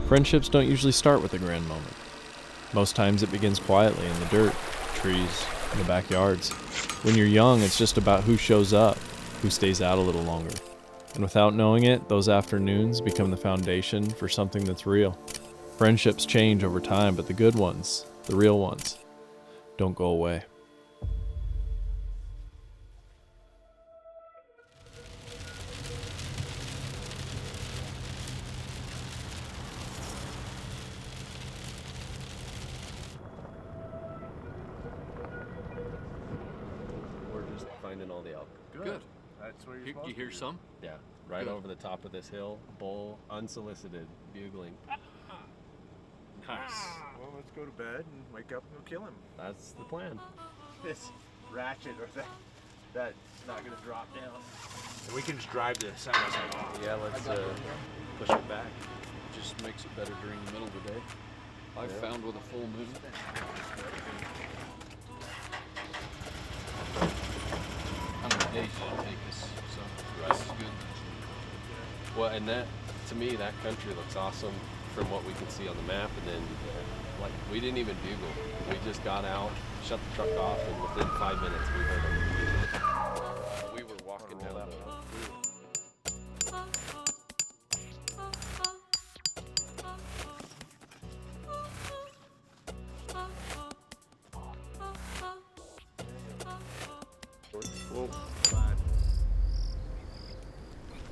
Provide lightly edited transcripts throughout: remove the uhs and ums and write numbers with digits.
Friendships don't usually start with a grand moment. Most times it begins quietly in the dirt, trees, in the backyards. When you're young, it's just about who shows up, who stays out a little longer. And without knowing it, those afternoons become the foundation for something that's real. Friendships change over time, but the good ones, the real ones, don't go away. We're just finding all the elk. Good. That's where you're You supposed hear to some? Yeah, right Good. over the top of this hill, bull, unsolicited, bugling. Nice. Well, let's go to bed and wake up and go kill him. That's the plan. This ratchet or that's not gonna drop down. And we can just drive the side by side off. Yeah, let's push it back. Just makes it better during the middle of the day. I've found with a full moon. How many days did it take us? So this is good. Well, and that, to me, that country looks awesome from what we can see on the map. And then, like, we didn't even bugle. We just got out, shut the truck off, and within 5 minutes we heard them. We were walking down the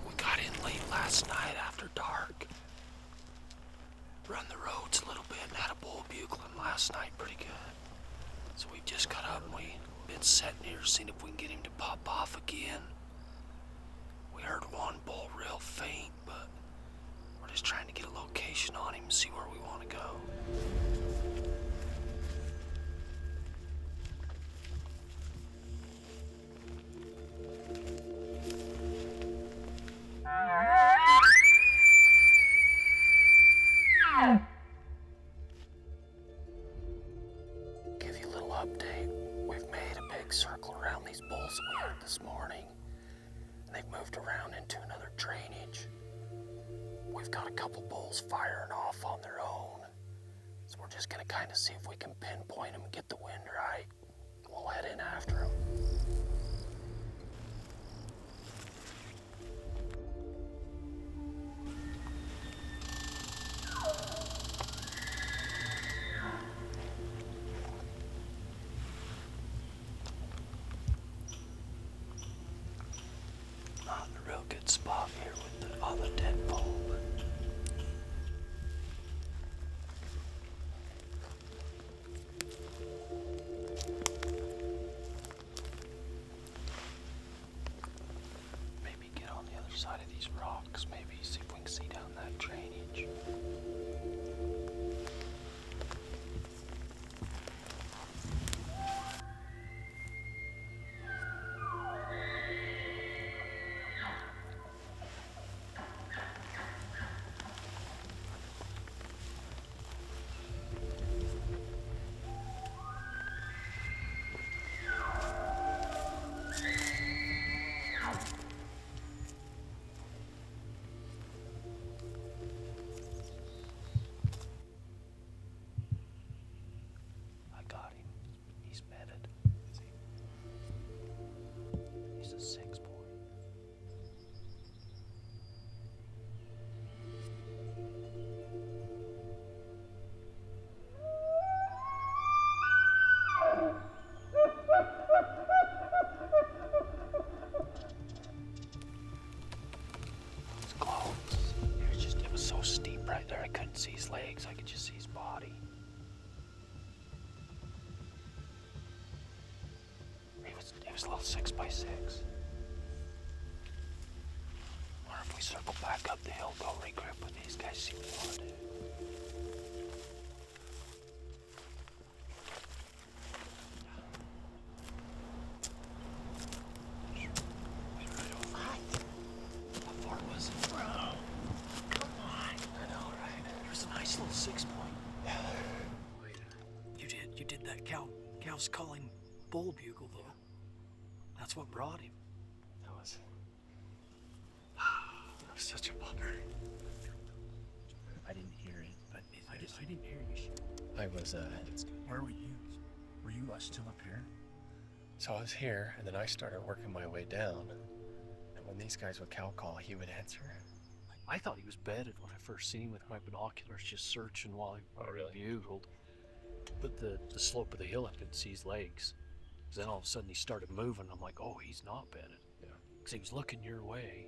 We got in late last night after dark. Run the roads a little bit and had a bull bugling last night pretty good. So we just got up and we've been sitting here seeing if we can get him to pop off again. We heard one bull real faint, but we're just trying to get a location on him and see where we want to go. Give you a little update. We've made a big circle around these bulls that we heard this morning. And they've moved around into another drainage. We've got a couple bulls firing off on their own. So we're just gonna kind of see if we can pinpoint them and get the wind right. We'll head in after them. Not in a real good spot here with all the dead bull. Maybe get on the other side of these rocks. Maybe see if we can see down that drainage. I got him. He's bedded. He's a 6 point. It's close. It was so steep right there. I couldn't see his legs. I could just see his body. He was a little 6 by 6. Wonder if we circle back up the hill, go regroup with these guys, see what we want to do. How far was it? Bro, come on. I know, right? There's a nice little 6 point. You did that cow's calling bull bugle though. That's what brought him. That was such a bummer. I didn't hear it. I didn't hear you. I was, Where were you? Were you still up here? So I was here, and then I started working my way down. And when these guys would cow call, he would answer. I thought he was bedded when I first seen him with my binoculars, just searching while he bugled. But the slope of the hill, I could see his legs. Then all of a sudden he started moving. I'm like, oh, he's not bedded. Yeah. Because he was looking your way.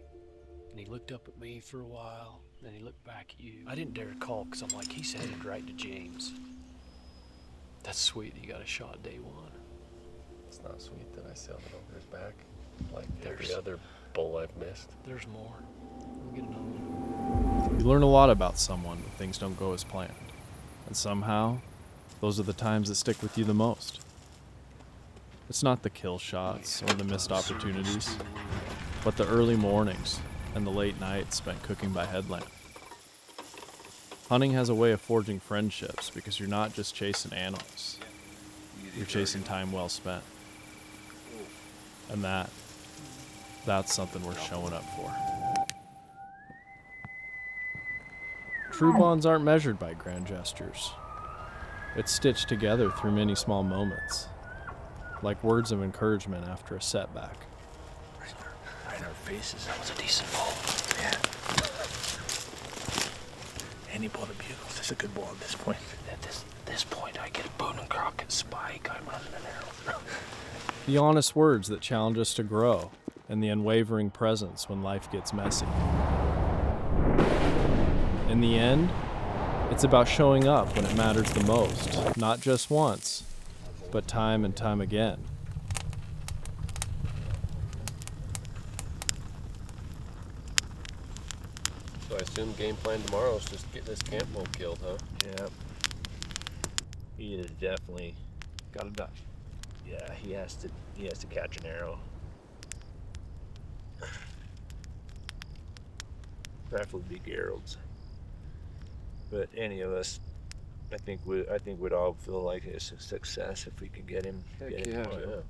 And he looked up at me for a while. Then he looked back at you. I didn't dare call because I'm like, he's headed right to James. That's sweet that you got a shot day one. It's not sweet that I sailed it over his back like every other bull I've missed. There's more. We'll get another one. You learn a lot about someone when things don't go as planned. And somehow, those are the times that stick with you the most. It's not the kill shots or the missed opportunities, but the early mornings and the late nights spent cooking by headlamp. Hunting has a way of forging friendships because you're not just chasing animals. You're chasing time well spent. And that's something worth showing up for. True bonds aren't measured by grand gestures. It's stitched together through many small moments, like words of encouragement after a setback. Right in our faces. That was a decent bull. Yeah. And he pulled a bugle. This is a good bull at this point. At this point, I get a Boone and Crockett spike. I'm running an arrow through. The honest words that challenge us to grow, and the unwavering presence when life gets messy. In the end, it's about showing up when it matters the most, not just once, but time and time again. So I assume game plan tomorrow is just get this camp bull killed, huh? Yeah. He is definitely Got a duck. yeah, he has to catch an arrow. Preferably be Garald's. But any of us, I think we'd all feel like it's a success if we could get him. Heck get him yeah. tomorrow.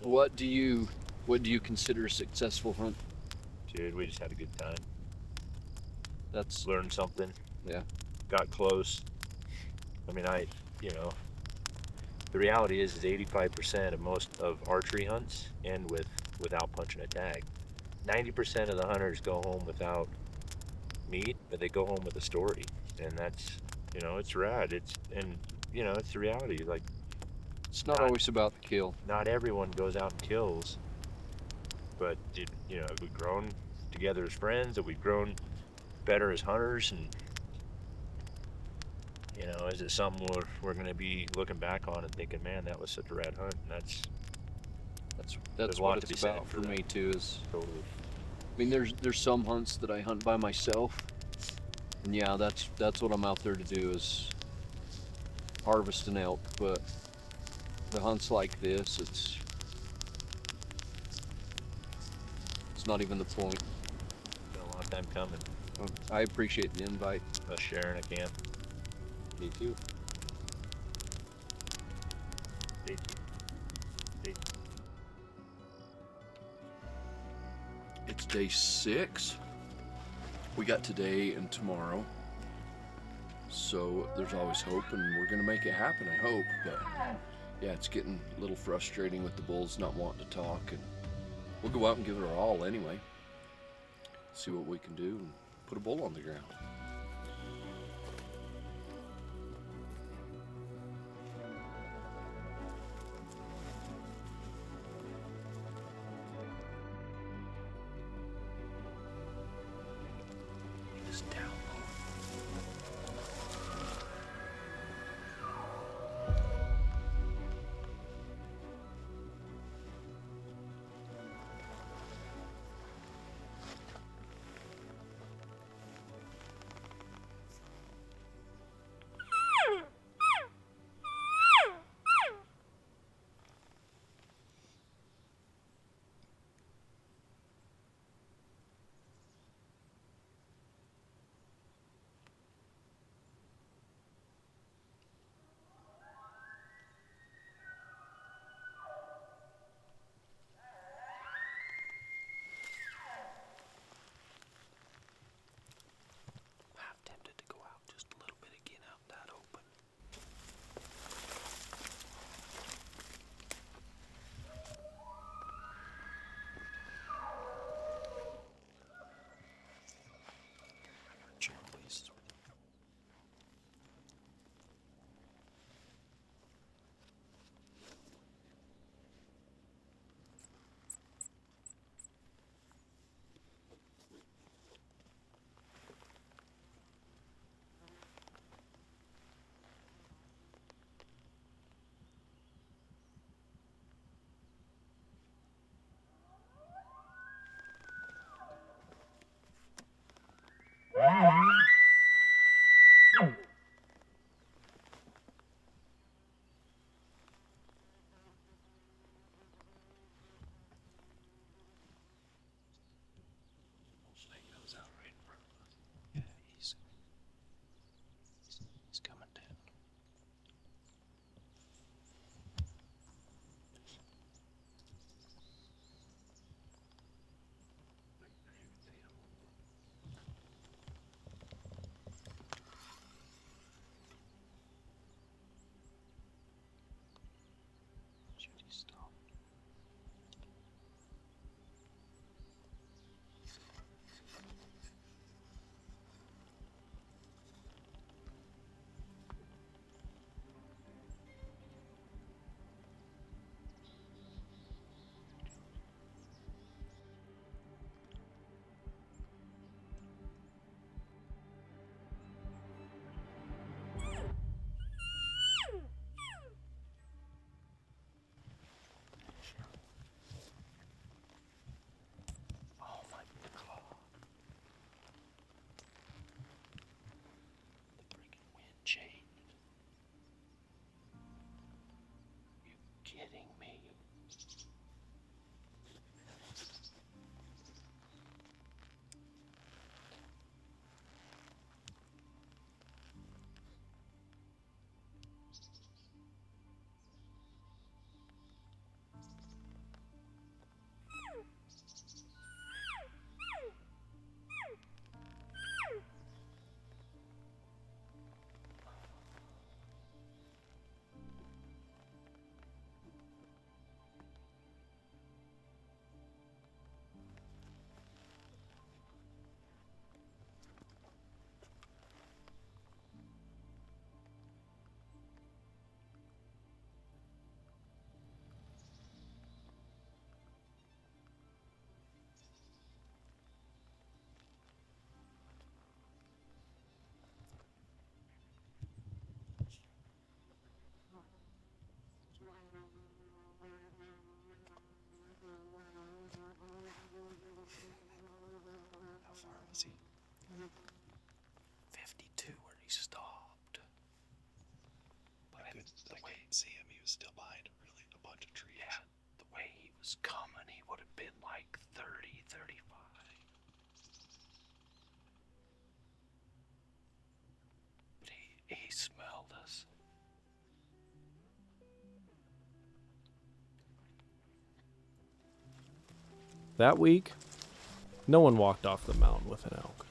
What do you consider a successful hunt? Dude, we just had a good time. That's Learned something. Yeah. Got close. I mean, the reality is 85% of most of archery hunts end without punching a tag. 90% of the hunters go home without meat, but they go home with a story, and that's, it's rad. It's the reality. Like, it's not always about the kill. not everyone goes out and kills, but have we grown together as friends? Have we grown better as hunters? And is it something we're going to be looking back on and thinking, man, that was such a rad hunt? And That's There's a what lot to it's be said about for for that. me too. Is totally. I mean, there's some hunts that I hunt by myself, and yeah, that's what I'm out there to do, is harvest an elk. But the hunts like this, it's not even the point. Been a long time coming. I appreciate the invite. Us sharing a camp. Me too. Stay tuned. Stay tuned. It's day 6. We got today and tomorrow. So there's always hope, and we're gonna make it happen, I hope. But yeah, it's getting a little frustrating with the bulls not wanting to talk, and we'll go out and give it our all anyway. See what we can do and put a bull on the ground. This down low. kidding me? How far was he? 52 where he stopped. But I couldn't see him. He was still behind a bunch of trees. yeah, the way he was coming, he would have been like 30, 35. But he smelled us. That week, no one walked off the mountain with an elk.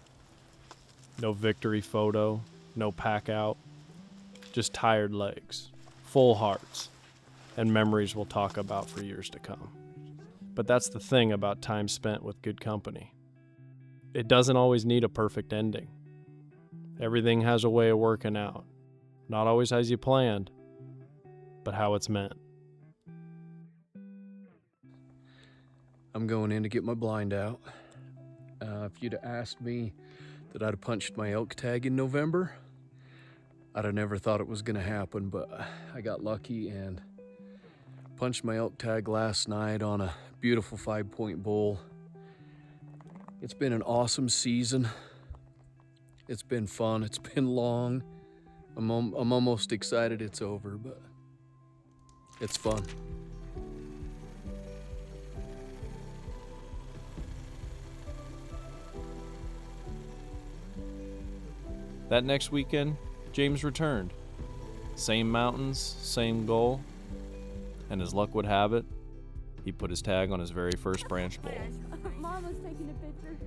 No victory photo, no pack out, just tired legs, full hearts, and memories we'll talk about for years to come. But that's the thing about time spent with good company. It doesn't always need a perfect ending. Everything has a way of working out. Not always as you planned, but how it's meant. I'm going in to get my blind out. If you'd have asked me that I'd have punched my elk tag in November, I'd have never thought it was gonna happen, but I got lucky and punched my elk tag last night on a beautiful 5-point bull. It's been an awesome season. It's been fun, it's been long. I'm almost excited it's over, but it's fun. That next weekend, James returned. Same mountains, same goal, and as luck would have it, he put his tag on his very first branch bull. Mom was taking a picture.